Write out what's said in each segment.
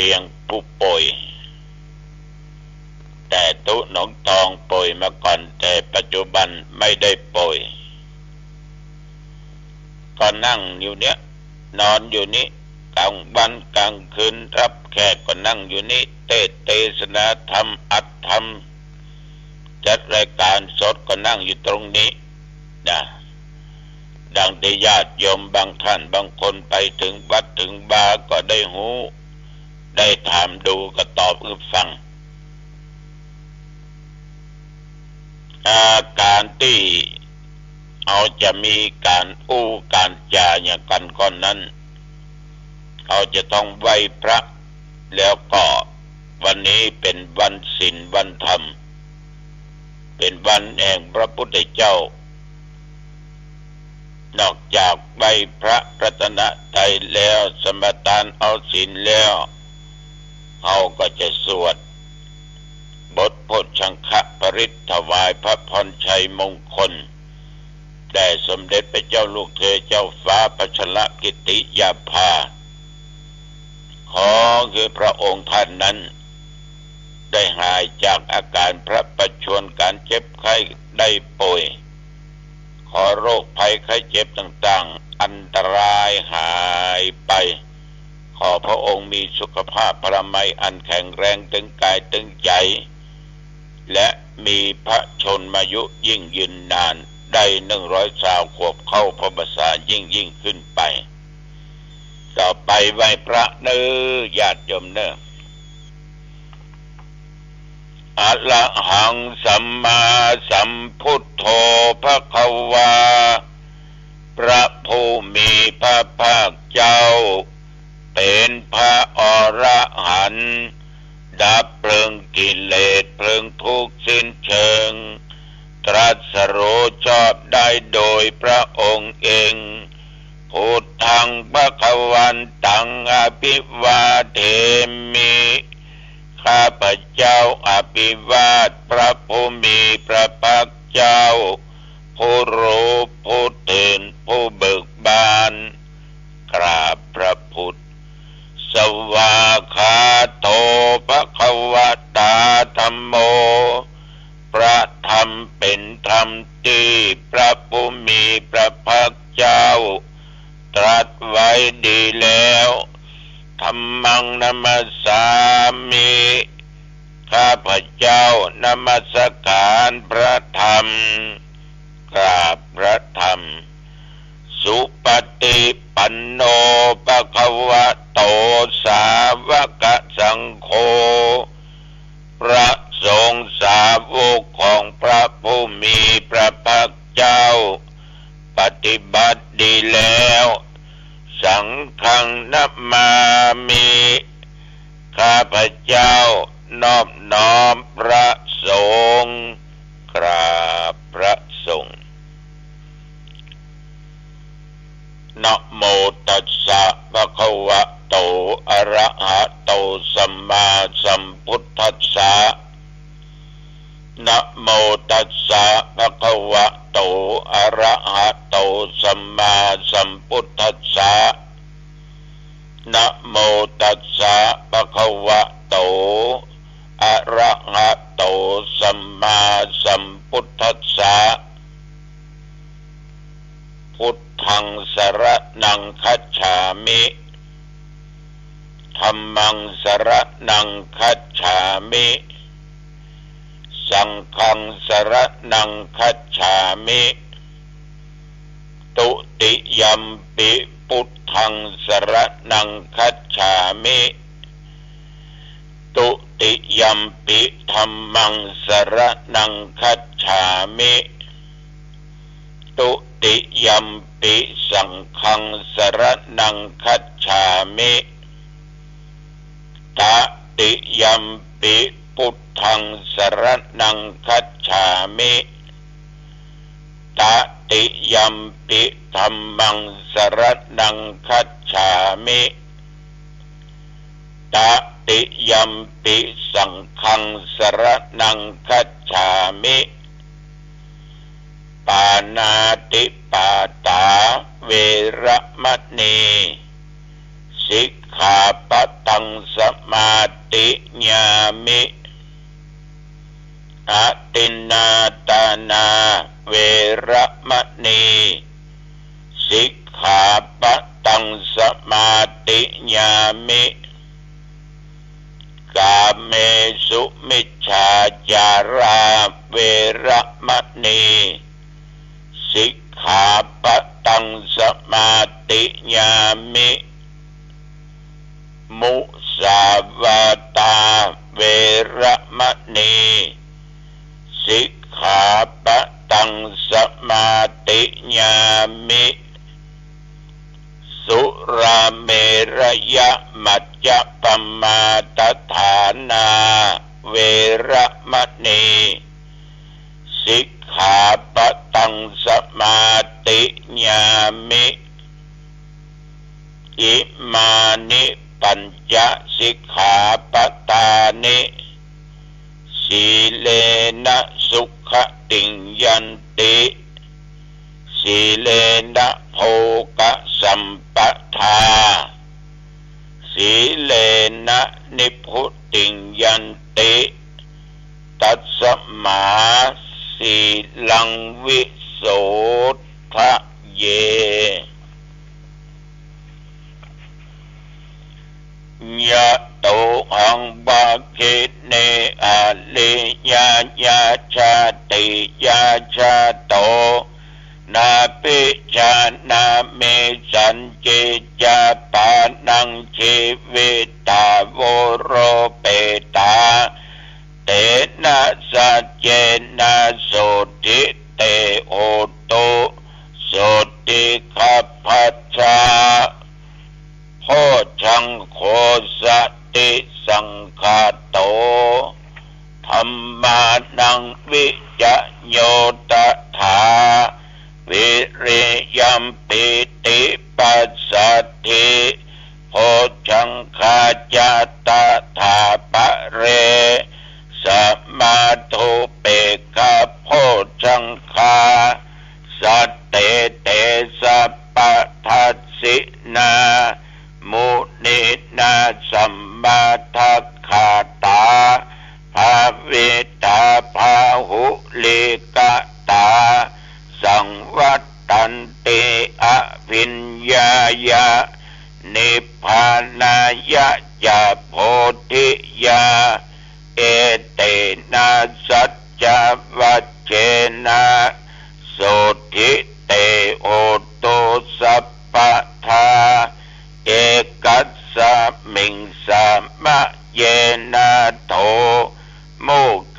เพียงผู้ป่วยแต่ตุหนองตองป่วยมาก่อนแต่ปัจจุบันไม่ได้ป่วยก็นั่งอยู่เนี้ยนอนอยู่นี้กลางวันกลางคืนรับแขกก็นั่งอยู่นี้เทศนาธรรมอัดธรรมจัดรายการสดก็นั่งอยู่ตรงนี้นะดังได้ญาติโยมบางท่านบางคนไปถึงวัดถึงบาก็ได้หูได้ถามดูก็ตอบฟังการที่เอาจะมีการการจาอย่างกันก่อนนั้นเขาจะต้องไหว้พระแล้วก็วันนี้เป็นวันศีลวันธรรมเป็นวันแห่งพระพุทธเจ้านอกจากไหว้พระรัตนตรัยแล้วสมทานเอาศีลแล้วเขาก็จะสวดบทโพชฌังคปริตถวายพระพรชัยมงคลแด่สมเด็จพระเจ้าลูกเธอเจ้าฟ้าพัชรกิติยาภาขอคือพระองค์ท่านนั้นได้หายจากอาการพระประชวรการเจ็บไข้ได้ป่วยขอโรคภัยไข้เจ็บต่างๆอันตรายหายไปขอพระองค์มีสุขภาพพระมัยอันแข็งแรงถึงกายถึงใจและมีพระชนมายุยิ่งยืนนานได้120 ขวบเข้าพรรษายิ่งขึ้นไปต่อไปไหว้พระเนื้อญาติโยมเนื้ออะระหังสัมมาสัมพุทโธภควาพระผู้มีพระภาคเจ้าเป็นพระอรหันต์ดับเพลิงกิเลสเพลิงทุกข์สิ้นเชิงตรัสรู้ชอบได้โดยพระองค์เองพุทธังภวันตังอภิวาเทมิข้าพเจ้าอภิวาทพระผู้มีพระภาคเจ้าผู้รู้ผู้ตื่นผู้เบิกบานกราบพระพุทธสวากขาโตภควตาธัมโมพระธรรมเป็นธรรมที่พระผู้มีพระภาคเจ้าตรัสไว้ดีแล้วธัมมังนัมสสามิข้าพเจ้านมัสการพระธรรมกราบพระธรรมสุปฏิปันโนภควโตสาวกสังโฆพระสงฆ์สาวกของพระผู้มีพระภาคเจ้าปฏิบัติดีแล้วสังฆังนัมมามิข้าพเจ้านอบน้อมพระสงฆ์กราบพระสงฆ์นะโมตัสสะภะคะวะโตอะระหะโตสัมมาสัมพุทธัสสะนะโมตัสสะภะคะวะโตอะระหะโตสัมมาสัมพุทธัสสะนะโมตัสสะภะคะวะโตอะระหะโตสัมมาสัมพุทธัสสะพุทธังสรณังคัจฉามิธัมมังสรณังคัจฉามิสังฆังสรณังคัจฉามิตุติยัมปิพุทธังสรณังคัจฉามิตุติยัมปิธัมมังสรณังคัจฉามิตุติยัมปิสังฆังสรณังคัจฉามิตติยัมปิพุทธังสรณังคัจฉามิตติยัมปิธัมมังสรณังคัจฉามิตติยัมปิสังฆังสรณังคัจฉามิปานาติปาตาเวระมณีส สิกขาปะทังสมาติญามิอตินนาตานาเวระมะณีสิกขาปะทังสมาติญามิกาเมสุมิจฉาจาราเวระมะณีสิกขาปะทังสมาติญามิมุสาวาตาเวระมะณีสิกขาปะทังสมาติญามิสุราเมรยมัจจปมาทฐานาเวระมะณีสิกขาปะทังสมาติญามิอิมานิปัญจสิกขาปทานิสีเลนะสุขติงยันติสีเลนะโภคสัมปทาสีเลนะนิพพุติงยันติตัสสมาสีลังวิโสทะเยยะโตหังบาเกเนอาเลยะยะชาติยะชาโตนาปิชานาเมสันเจจาปานังชีวิตาโวโรเปตาเตนะสัจเจนะโสติเตโอโตโสติขัพพัชชาโพชังโคสติสังฆาโตธัมมานังวิจโยตถาวิริยัมปิติปัสสัทธิโพชังคาจาตถาปะเรสัมมาทุเปกขโพชังคาสัตเตเตสัพพทัสสินามุนินาสัมมาทัคขาตาภาเวตาภาหุลิกตาสังวัตตันติอภิญญายะนิพพานายะจาโพธิยาเอเตนะสัจจวัจเจนะโสทิเตโอโตสัพพทาเอกัสสะมิงสามะเยนะโทโม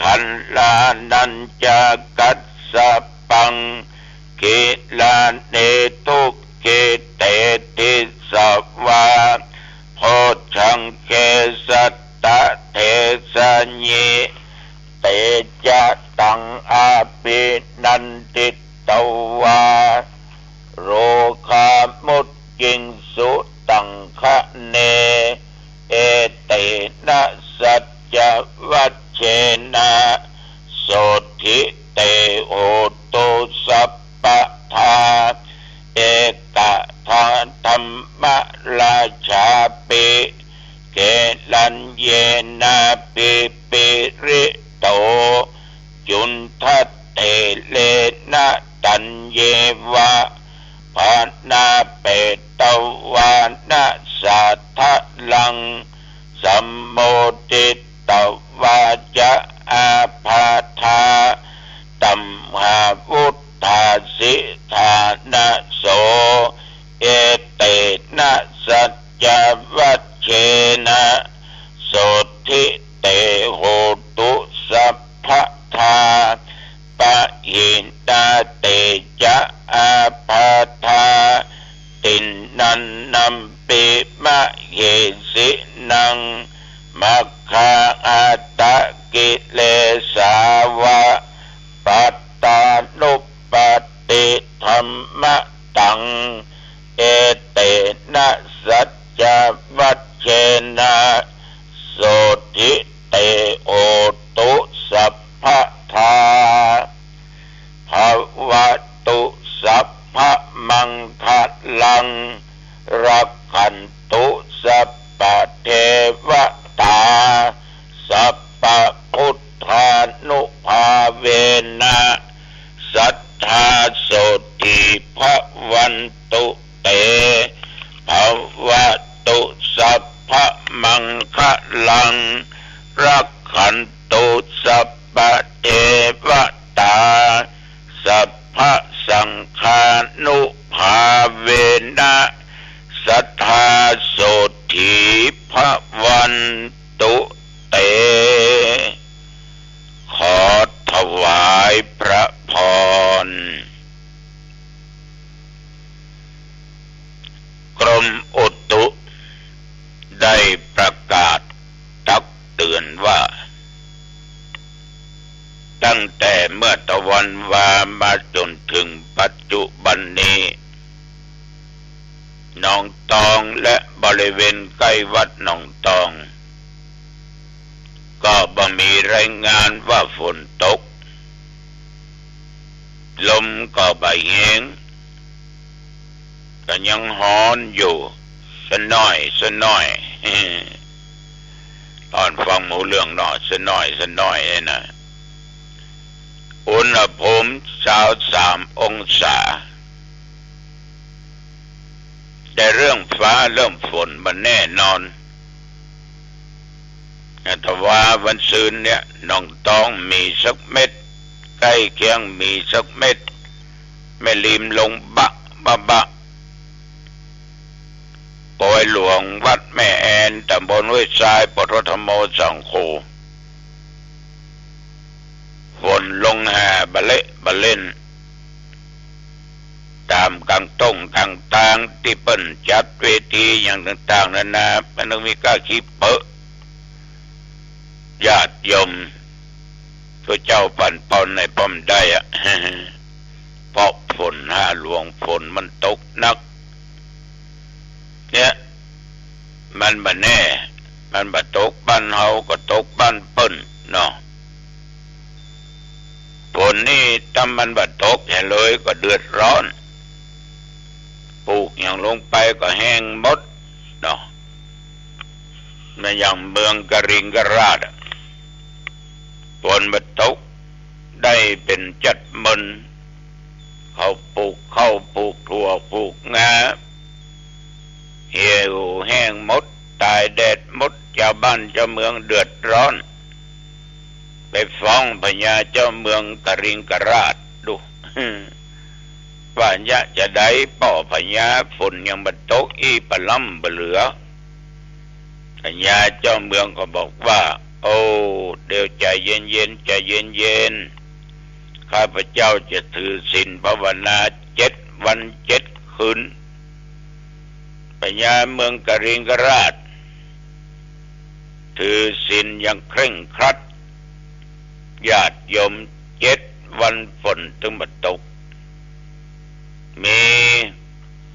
ขันลานัญจกัสสะปังกิลาเนตุเกเตติสวาโพชังเกสัตตะเทสัญญิเตจะตังอาภินันติตวาโรคามุตกิงสุตังคะเนเอเตนะสัจจวัชเชนะโสทิเตโอโตสัพพทาเอกทาธัมมราชาปิเกลัญเยนะปิปิริโตจุนทัตเตเลนะตัญเยวะภานาเปตวานะสัทธลังสัมโมติตวาจะอาภาธาตัมหาวุฒาสิธานะโสเอเตนะสัจจวัชเชนะโสทิเตโหตุสัพพทาปะหินาเตจะอาภาธาตินนันนัมปิมะเหสินังมัคคาอัตตะกิเลสาวะปัตตานุปติธัมมะตังเอเตนะสัจจวัชเชนะโสทิเตโอตุสัพพทาภวตุสัพพมังคลังรักขันตุสั ลังรักขันตุสัพพะเทวตาสัพพะสังฆานุภาเวนะสัทธาโสถีภวันตุเตขอถวายพระพรกรมอุตุได้ประกาศตักเตือนว่าตั้งแต่เมื่อตะวันวามาจนถึงปัจจุบันนี้หนองตองและบริเวณใกล้วัดหนองตองก็บ่มีรายงานว่าฝนตกลมก็บ่แห้งก็ยังฮ้อนอยู่สะน้อยตอนฟังหมู่เรื่องหน่อยสะน้อยนะอุณหภูมิ23 องศาแต่เรื่องฟ้าเรื่องฝนมันแน่นอนแต่ว่าวันซืนเนี่ยหนองตองมีสักเม็ดใกล้เคียงมีสักเม็ดแม่ริมลงบะปอยหลวงวัดแม่แอนตำบลห้วยทรายปทธโมสังโฆฝนลงแห่บะเล่นตามกางต้งกางตางที่เปิ้นจัดเวทีอย่างต่างๆนานามันต้องมีก้าขี้เปอะญาติโยมพระเจ้าปั่นปอนในป้อมได้อะเพราะฝนหลวงฝนมันตกนักเนี่ยมันบ่แน่มันบ่ตกบ้านเฮาก็ตกบ้านเปิ้นเนาะฝนนี่ถ้ามันบ่ตกเห็นเลยก็เดือดร้อนปลูกอย่างลงไปก็แห้งหมดเนาะมันอย่างเมืองกะริงกะราดฝนบ่ตกได้เป็นจัดมึนเขาปลูกข้าวปลูกถั่วปลูกงาเหี่ยวแห้งหมดตายแดดหมดชาวบ้านชาวเมืองเดือดร้อนไปฟ้องพญาเจ้าเมืองกะริงกะราดดูว่าจะได้ป่อพญาฝนยังบ่ตกอีปะล้ำบ่เหลือพญาเจ้าเมืองก็บอกว่าโอ้เดี๋ยวใจเย็นข้าพเจ้าจะถือศีลภาวนา7 วัน 7 คืนพญาเมืองกะริงกะราดถือศีลอย่างเคร่งครัดญาติโยม7 วันฝนถึงบ่ตกมี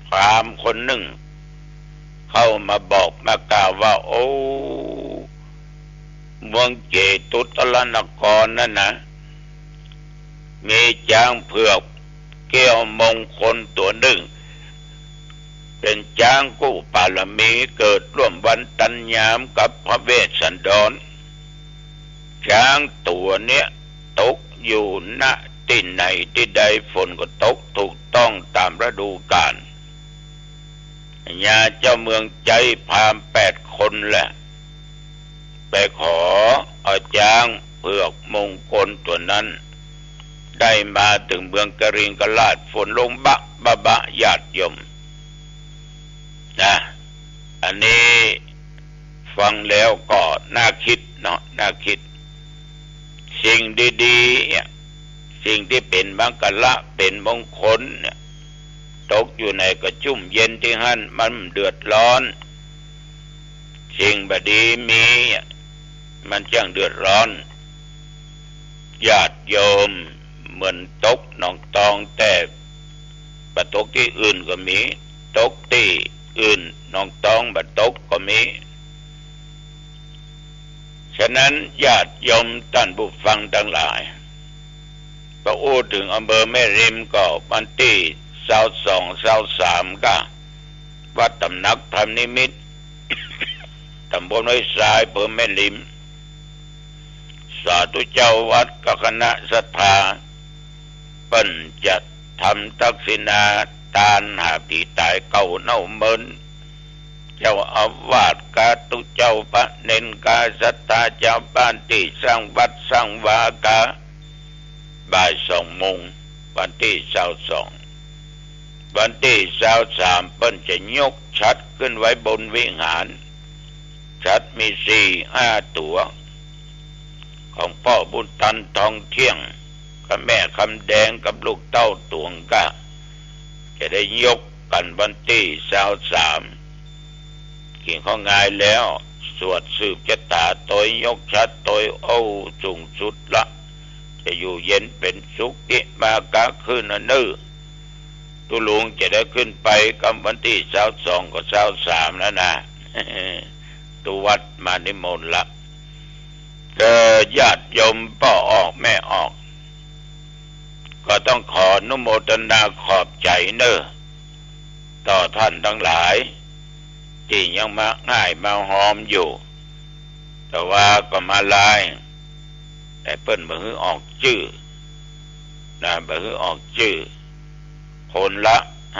พราหมณ์คนหนึ่งเข้ามาบอกมากล่าวว่าโอ้เมืองเจตุตรนครนั่นนะมีช้างเผือกแก้วมงคลตัวหนึ่งเป็นช้างกู้บารมีเกิดร่วมวันตัญญามกับพระเวสสันดรช้างตัวเนี้ยตกอยู่ณที่ไหนที่ใดฝนก็ตกถูกต้องตามฤดูกาลญาเจ้าเมืองใจพาม8 คนแหละไปขอเอาช้างเผือกมงคลตัวนั้นได้มาถึงเมืองกะริงกะราดฝนลงบะญาติโยมนะอันนี้ฟังแล้วก็น่าคิดเนาะน่าคิดสิ่งดีๆสิ่งที่เป็นมังกละเป็นมงคลเนี่ยตกอยู่ในกระจุ่มเย็นที่หั่นมันเดือดร้อนสิ่งบดีมีมันจังเดือดร้อนญาติโยมเหมือนตกหนองตองแต่บ่ตกที่อื่นก็มีตกที่อื่นหนองตองบ่ตกก็มีฉะนั้นญาติโยมท่านผู้ฟังทั้งหลายพออู้ถึงอำเภอแม่ริมก็วันที่22 23ก็วัดตำหนักธรรมนิมิตรตำบลห้วยทรายอำเภอแม่ริมสาธุเจ้าวัดกับคณะศรัทธาเปิ้นจะทำทักษิณาทานหาผีตายเก่าเน่าเมิน เจ้าอาวาสกาตุเจ้าพระเนนกาศรัทธาเจ้าบ้านที่สร้างวัดสร้างวากาบ่าย2 โมงวันที่22วันที่23เปิ้นจะยกชัดขึ้นไว้บนวิหารชัดมี4-5 ตัวของพ่อบุญตันทองเที่ยงกับแม่คำแดงกับลูกเต้าตวงกะจะได้ยกกันวันที่23กิ่งเขาง่ายแล้วสวดสืบชะตาโตยยกชัดโตยเอาสูงสุดละจะอยู่เย็นเป็นสุขกิมากะขึ้นนื้อตุลุงจะได้ขึ้นไปกับวันที่22กับ23แล้วนะตุวัดมานิมนต์ละญาติโยมพ่อออกแม่ออกก็ต้องขออนุโมทนาขอบใจต่อท่านทั้งหลายที่ยังมาง่ายมาหอมอยู่แต่ว่าก็มาลายแต่เปิ้นบ่ฮือออกชื่อนะบ่ฮือออกชื่อคนละ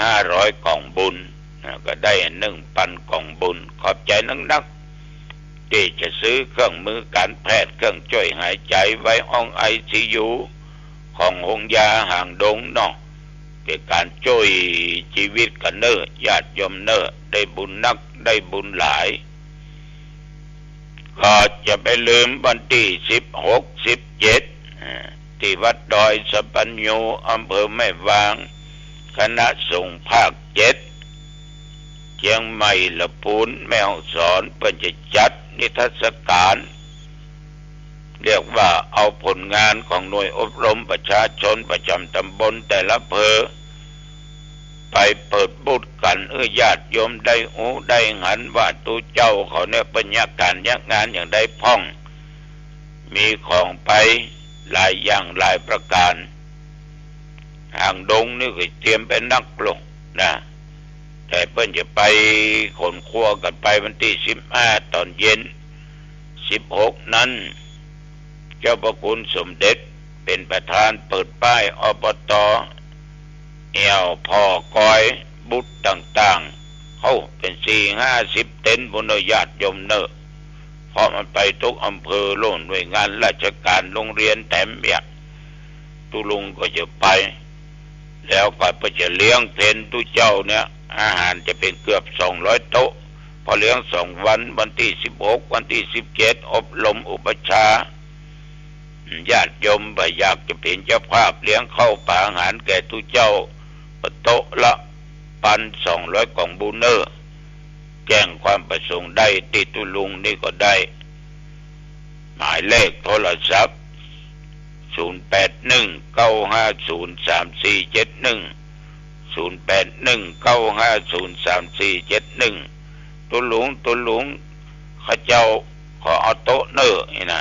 500 กล่องบุญก็ได้1,000 กล่องบุญขอบใจนักที่จะซื้อเครื่องมือการแพทย์เครื่องช่วยหายใจไว้ห้อง ICU ของโรงยาห่างดงเนาะเกี่ยวกับการช่วยชีวิตกันญาติโยมได้บุญนักได้บุญหลายก็จะไปลืมวันที่16-17ที่วัดดอยสปัญโญอำเภอแม่วางคณะสงฆ์ภาค7เชียงใหม่ละพูนแม่ฮ่องสอนเพิ่นจะจัดนิทรรศการเรียกว่าเอาผลงานของหน่วยอบรมประชาชนประจำตำบลแต่ละอำเภอไปเปิดบูธกันญาติโยมได้ได้หันว่าตูเจ้าเขาเนี่ยเป็นยักการยักงานอย่างใดพ่องมีของไปหลายอย่างหลายประการห่างดงนี่ก็เตรียมเป็นนักลงนะแต่เพิ่นจะไปขนครัวกันไปวันที่15ตอนเย็น16นั้นเจ้าพระคุณสมเด็จเป็นประธานเปิดป้ายอบต.แอวพ่อกอยบุตรต่างๆเขาเป็น40-50 เต็นท์บนญาติโยมเพราะมันไปทุกอำเภอโล่นหน่วยงานราชการโรงเรียนแถมเบียตุลุงก็จะไปแล้วก็จะเลี้ยงเพนตุเจ้าเนี่ยอาหารจะเป็นเกือบ200 โต๊ะพอเลี้ยง2 วันที่16วันที่17อบรมอุปชาญาติโยมอยากจะเป็นเจ้าภาพเลี้ยงข้าวปลาอาหารแก่ตุเจ้าโต๊ะละ1,200 กล่องบุญแจ้งความประสงค์ได้ติดตุลุงนี่ก็ได้หมายเลขโทรศัพท์0819503471 0819503471ตุลุงเขาเจ้าขอเอาโต๊ะนี่นะ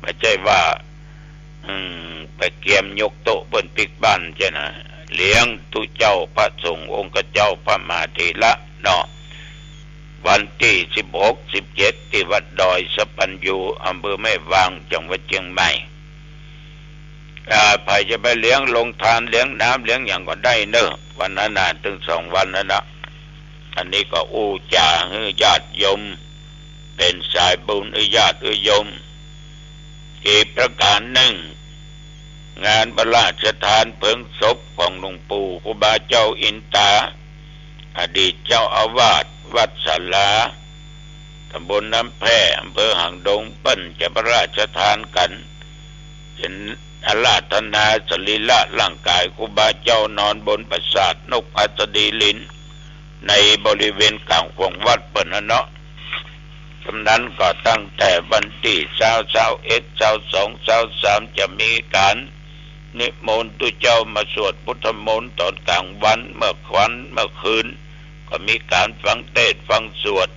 ไม่ใช่ว่าไปเกียมยกโต๊ะบนปิกบ้านใช่นะเลี้ยงตุเจ้าพระสงฆ์องค์เจ้าพระมหาเถระเนาะวันที่16-17ที่วัดดอยสปัญโญอำเภอแม่วางจังหวัดเชียงใหม่ใครจะไปเลี้ยงลงทานเลี้ยงน้ำเลี้ยงอย่างก็ได้วันนั้นถึง2 วันนั่นนะอันนี้ก็จ่าญาติโยมเป็นสายบุญญาติโยมอีกประการหนึ่งงานพระราชทานเพลิงศพของหลวงปู่ครูบาเจ้าอินตาอดีตเจ้าอาวาสวัดศาลาตำบลน้ำแพร่อำเภอหางดงเปิ้นจะพระราชทานกันเป็นอาราธนาสรีระร่างกายครูบาเจ้านอนบนปราสาทนกอัสดีลินในบริเวณกลางของวัดเปิ้นเนาะฉะนั้นก็ตั้งแต่วันที่21 22 23จะมีการนิมนต์ตุเจ้ามาสวดพุทธมนต์ตอนกลางวันเมื่อคืนก็มีการฟังเทศน์ฟังสวด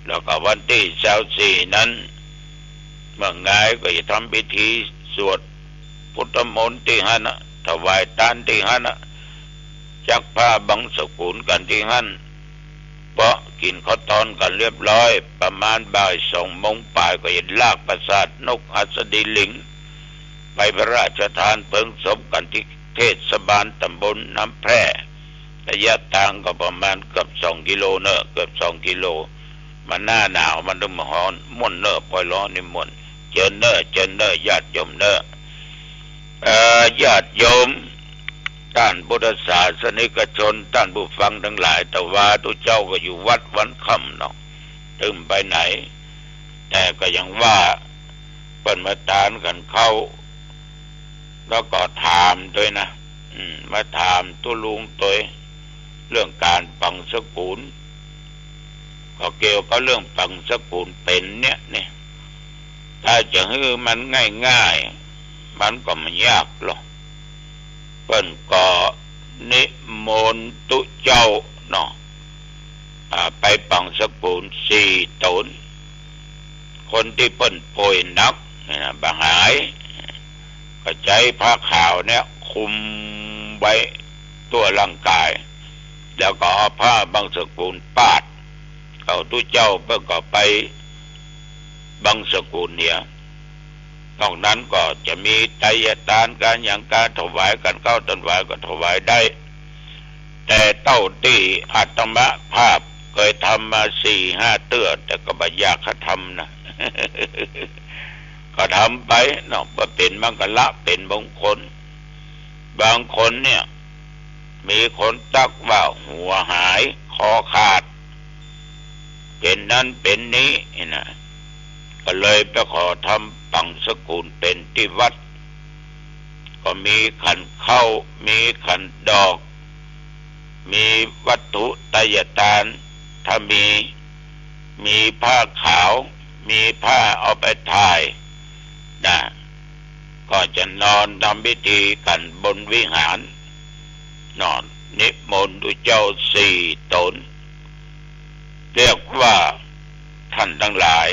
แล้วก็วันที่24นั้นเมื่อไงก็จะทำพิธีสวดพุทธมนต์ที่หันถวายทานที่หันจักผ้าบังสกุลกันที่หันเพราะกินข้าวตอนกันเรียบร้อยประมาณบ่าย2 โมงปลายก็จะลากปราสาทนกอัสดีลิงไปพระราชทานเพลิงศพกันที่เทศบาลตำบลน้ำแพร่ ระยะทางก็ประมาณเกือบ2 กิโลเนอะเกือบ2 กิโลมันหน้าหนาวมันต้องมาฮ้อนม่วนเนอะปล่อยร้อนนี่ม่วนเจริญเนอะญาติโยมเนอะญาติโยมท่านพุทธศาสนิกชนท่านผู้ฟังทั้งหลายแต่ว่าทุกเจ้าก็อยู่วัดวันค่ำเนาะถึงไปไหนแต่ก็ยังว่าเปิ้นมาตานกันเข้าแล้วก็ถามด้วยนะมาถามตัวลุงตัวเรื่องการปังสกุลก็เกี่ยวกับเรื่องปังสกุลเป็นเนี่ยถ้าจะให้มันง่ายๆมันก็ไม่ยากหรอกเปิ้นก็นิมนต์ตุเจ้าเนาะไปปังสกุล4 ตนคนที่เปิ้นป่วยหนักบาหายก็ใช้ผ้าขาวเนี่ยคุมไว้ตัวร่างกายแล้วก็เอาผ้าบังสกุลปาดเอาตุเจ้าเพื่อก็ไปบังสกุลเนี่ยนอกนั้นก็จะมีไตรยทานการอย่างการถวายกันเข้าถวายก็ถวายได้แต่เต้าที่อาตมาภาพเคยทำมา4-5 เตื้อแต่ก็บ่อยากเขาทำนะก็ทำไปเนาะว่าเป็นมังกรเป็นมงคลบางคนเนี่ยมีคนตักว่าหัวหายคอขาดเป็นนั้นเป็นนี้นะก็เลยไปขอทำปังสกุลเป็นที่วัดก็มีขันเข้ามีขันดอกมีวัตถุไตรยทานถ้ามีผ้าขาวมีผ้าเอาไปถ่ายนะก็จะนอนทำพิธีกันบนวิหารนอนนิมนต์เจ้า4 ตนเรียกว่าท่านทั้งหลาย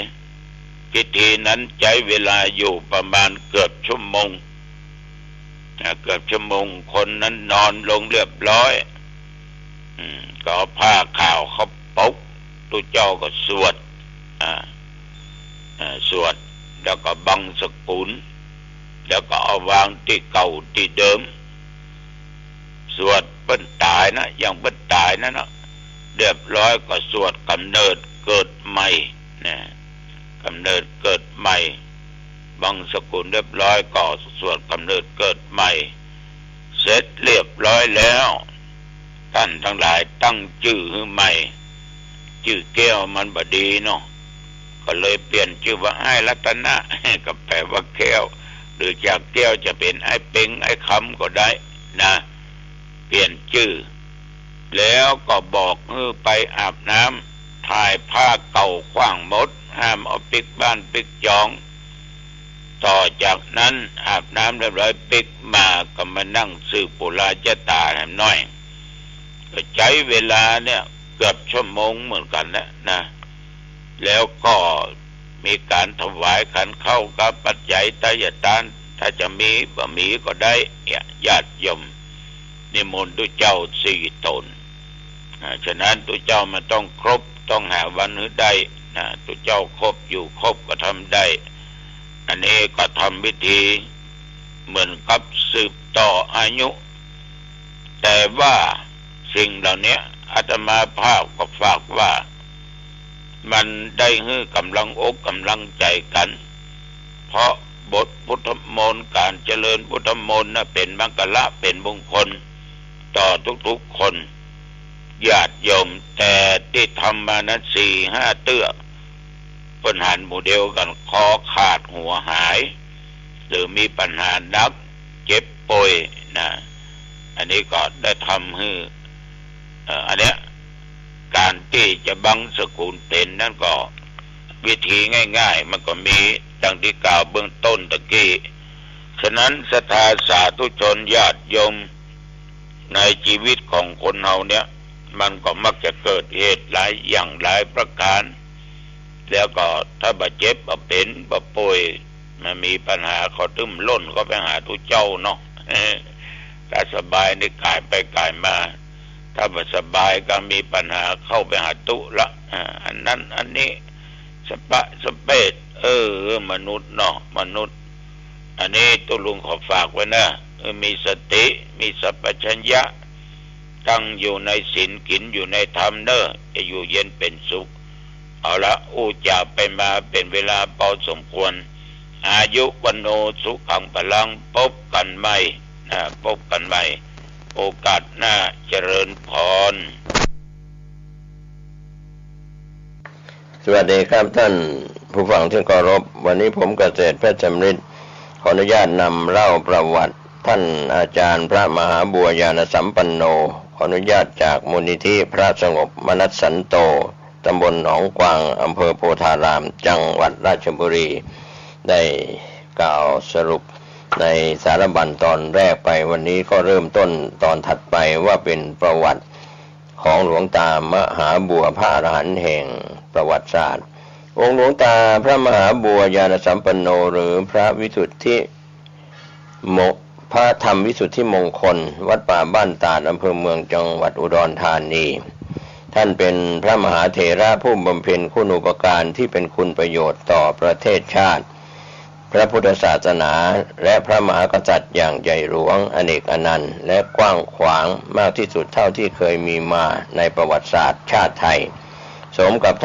พิธีนั้นใช้เวลาอยู่ประมาณเกือบชั่วโมงคนนั้นนอนลงเรียบร้อยก็ผ้าขาวเขาปกตุเจ้าก็สวดแล้วก็บังสกุลแล้วก็เอาวางที่เก่าที่เดิมสวดเปิ้นตายนะยังเปิ้นตายนะเนาะเรียบร้อยก็สวดกำเนิดเกิดใหม่นะกำเนิดเกิดใหม่บังสกุลเรียบร้อยก็สวดกำเนิดเกิดใหม่เสร็จเรียบร้อยแล้วท่านทั้งหลายตั้งชื่อให้ใหม่ชื่อแก้วมันบ่ดีเนาะก็เลยเปลี่ยนชื่อว่าไอ้รัตนะก็แปลว่าแก้วหรือจากแก้วจะเป็นไอ้เป็งไอ้คำก็ได้นะเปลี่ยนชื่อแล้วก็บอกไปอาบน้ำถ่ายผ้าเก่าขว้างหมดห้ามเอาปิกบ้านปิกจองต่อจากนั้นอาบน้ำเรียบร้อยปิกมาก็มานั่งสืบปุราจตาให้น้อยก็ใช้เวลาเนี่ยเกือบชั่วโมงเหมือนกันนะแล้วก็มีการถวายขันเข้ากับปัจจัยไตรยทานถ้าจะมีบ่มีก็ได้ญาติโยมนิมนต์ตุเจ้า4 ตนฉะนั้นตุเจ้ามันต้องครบต้องหาวันหรือได้นะตุเจ้าครบอยู่ครบก็ทำได้อันนี้ก็ทำพิธีเหมือนกับสืบต่ออายุแต่ว่าสิ่งเหล่านี้อาตมาภาพก็ฝากว่ามันได้ให้กำลังอกกำลังใจกันเพราะบทพุทธมนต์การเจริญพุทธมนต์นะเป็นมังกรเป็นมงคลต่อทุกๆคนญาติโยมแต่ที่ทำมานั้น4-5 เตื้อปัญหาโมเดลกันคอขาดหัวหายหรือมีปัญหานักเจ็บป่วยนะอันนี้ก็ได้ทำให้อันเนี้ยการที่จะบังสกุลเป็นนั่นก็วิธีง่ายๆมันก็มีดังที่กล่าวเบื้องต้นตะกี้ฉะนั้นศรัทธาสาธุชนญาติโยมในชีวิตของคนเฮาเนี่ยมันก็มักจะเกิดเหตุหลายอย่างหลายประการแล้วก็ถ้าบาดเจ็บบ่เป็นบ่ป่วยมันมีปัญหาเขาตึ้มล้นก็ไปหาทุเจ้าเนาะถ้าสบายนี่กายไปกายมาถ้าบ่สบายก็มีปัญหาเข้าไปหาตุละอันนั้นอันนี้สเปดมนุษย์เนาะมนุษย์อันนี้ตุลุงขอฝากไว้นะมีสติมีสัพพัญญะ ตั้งอยู่ในศีลกินอยู่ในธรรมเนอะจะอยู่เย็นเป็นสุขเอาละอู้จากไปมาเป็นเวลาพอสมควรอายุวันโนสุขังพลังพบกันใหม่พบกันใหม่โอกาสหน้าเจริญพรสวัสดีครับท่านผู้ฟังที่เคารพวันนี้ผมเกษตรเพชรจำริดขออนุญาตนำเล่าประวัติท่านอาจารย์พระมหาบัวญาณสัมปันโนขออนุญาตจากมูลนิธิพระสงบมนัสสันโตตำบลหนองกวางอำเภอโพธารามจังหวัดราชบุรีได้กล่าวสรุปในสารบัญตอนแรกไปวันนี้ก็เริ่มต้นตอนถัดไปว่าเป็นประวัติของหลวงตามหาบัวพระอรหันต์แห่งประวัติศาสตร์องค์หลวงตาพระมหาบัวญาณสัมปันโนหรือพระวิสุทธิพระธรรมวิสุทธิมงคลวัดป่าบ้านตาดอำเภอเมืองจังหวัดอุดรธานีท่านเป็นพระมหาเถระผู้บำเพ็ญคุณูปการที่เป็นคุณประโยชน์ต่อประเทศชาติพระพุทธศาสนาและพระมหากษัตริย์อย่างใหญ่หลวงอเนกอนันต์และกว้างขวางมากที่สุดเท่าที่เคยมีมาในประวัติศาสตร์ชาติไทยสมกับ